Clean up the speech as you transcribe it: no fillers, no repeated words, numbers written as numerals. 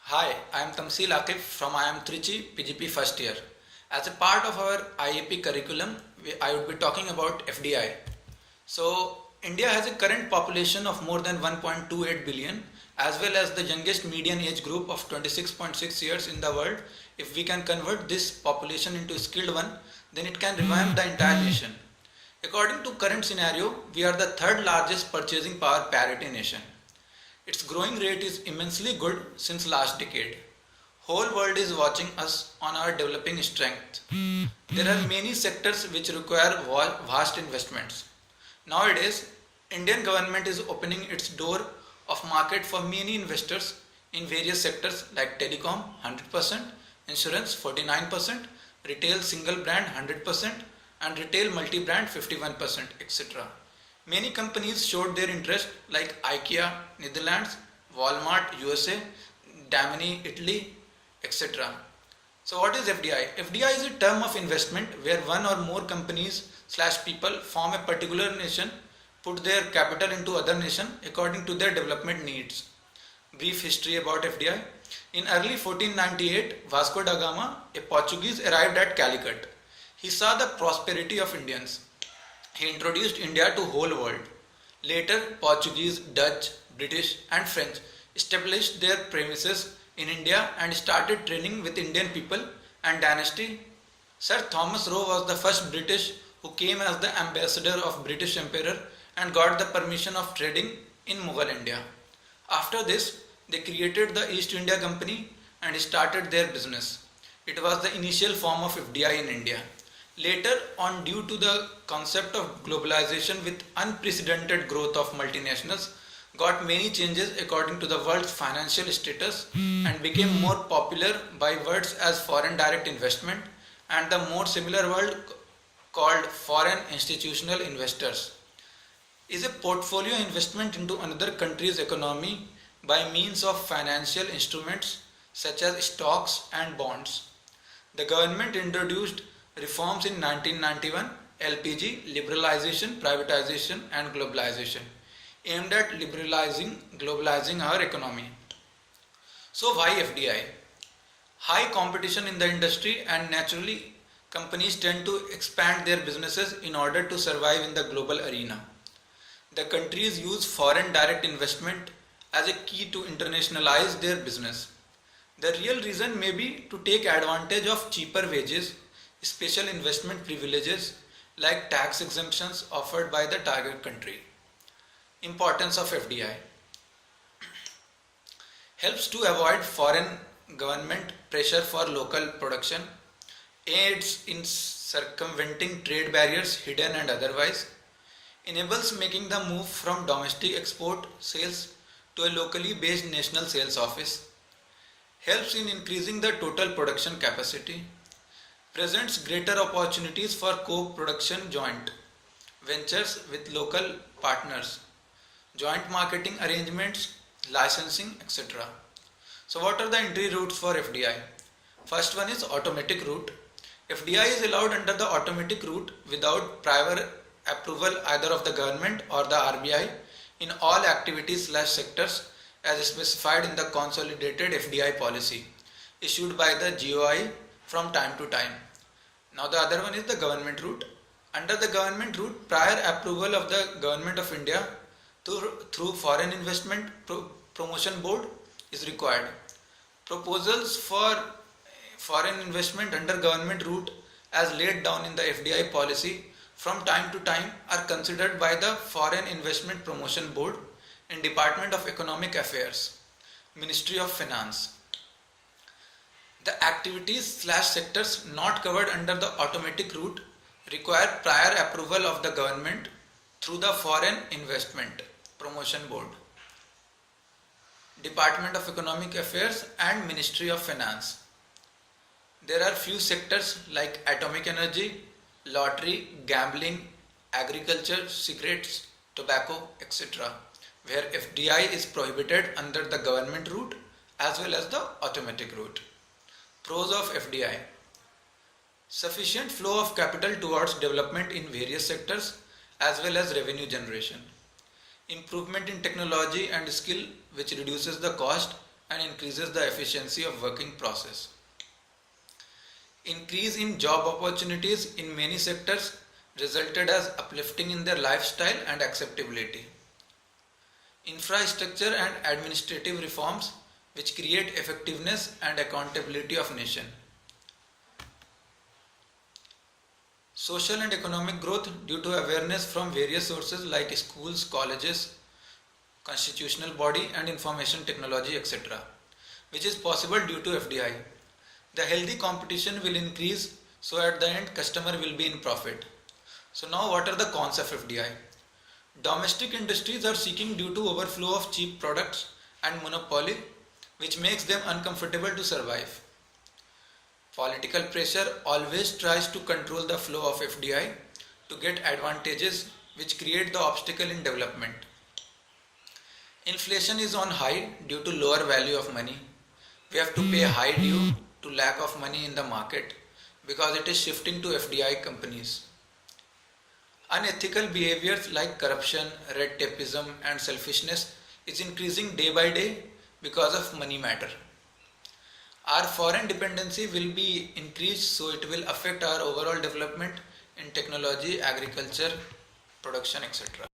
Hi, I am Tamsil Aquib from IIM Trichy PGP first year. As a part of our IEP curriculum, I would be talking about FDI. So, India has a current population of more than 1.28 billion, as well as the youngest median age group of 26.6 years in the world. If we can convert this population into a skilled one, then it can revamp the entire nation. According to current scenario, we are the third largest purchasing power parity nation. Its growing rate is immensely good since last decade. Whole world is watching us on our developing strength. There are many sectors which require vast investments. Nowadays, Indian government is opening its door of market for many investors in various sectors like telecom 100%, insurance 49%, retail single brand 100%, and retail multi-brand 51%, etc. Many companies showed their interest like IKEA, Netherlands, Walmart, USA, Damini, Italy, etc. So what is FDI? FDI is a term of investment where one or more companies slash people form a particular nation, put their capital into other nation according to their development needs. Brief history about FDI. In early 1498, Vasco da Gama, a Portuguese, arrived at Calicut. He saw the prosperity of Indians. He introduced India to whole world. Later, Portuguese, Dutch, British and French established their premises in India and started trading with Indian people and dynasty. Sir Thomas Roe was the first British who came as the ambassador of British Emperor and got the permission of trading in Mughal India. After this, they created the East India Company and started their business. It was the initial form of FDI in India. Later on, due to the concept of globalization with unprecedented growth of multinationals, got many changes according to the world's financial status and became more popular by words as foreign direct investment and the more similar word called foreign institutional investors is a portfolio investment into another country's economy by means of financial instruments such as stocks and bonds. The government introduced reforms in 1991, LPG, liberalization, privatization and globalization, aimed at globalizing our economy. So why FDI? High competition in the industry and naturally companies tend to expand their businesses in order to survive in the global arena. The countries use foreign direct investment as a key to internationalize their business. The real reason may be to take advantage of cheaper wages, special investment privileges like tax exemptions offered by the target country. Importance of FDI helps to avoid foreign government pressure for local production, aids in circumventing trade barriers hidden and otherwise, enables making the move from domestic export sales to a locally based national sales office, helps in increasing the total production capacity, presents greater opportunities for co-production joint ventures with local partners, joint marketing arrangements, licensing, etc. So what are the entry routes for FDI? First one is automatic route. FDI is allowed under the automatic route without prior approval either of the government or the RBI in all activities slash sectors as specified in the consolidated FDI policy issued by the GOI from time to time. Now the other one is the government route. Under the government route, prior approval of the Government of India through Foreign Investment Promotion Board is required. Proposals for foreign investment under government route as laid down in the FDI policy from time to time are considered by the Foreign Investment Promotion Board in Department of Economic Affairs, Ministry of Finance. The activities slash sectors not covered under the automatic route require prior approval of the government through the Foreign Investment Promotion Board, Department of Economic Affairs and Ministry of Finance. There are few sectors like atomic energy, lottery, gambling, agriculture, cigarettes, tobacco, etc., where FDI is prohibited under the government route as well as the automatic route. Pros of FDI: sufficient flow of capital towards development in various sectors as well as revenue generation, improvement in technology and skill which reduces the cost and increases the efficiency of working process. Increase in job opportunities in many sectors resulted as uplifting in their lifestyle and acceptability. Infrastructure and administrative reforms which create effectiveness and accountability of nation. Social and economic growth due to awareness from various sources like schools, colleges, constitutional body and information technology etc. which is possible due to FDI. The healthy competition will increase, so at the end customer will be in profit. So now what are the cons of FDI? Domestic industries are seeking due to overflow of cheap products and monopoly which makes them uncomfortable to survive. Political pressure always tries to control the flow of FDI to get advantages which create the obstacle in development. Inflation is on high due to lower value of money. We have to pay high due to lack of money in the market because it is shifting to FDI companies. Unethical behaviors like corruption, red tapeism and selfishness is increasing day by day because of money matter. Our foreign dependency will be increased, so it will affect our overall development in technology, agriculture, production etc.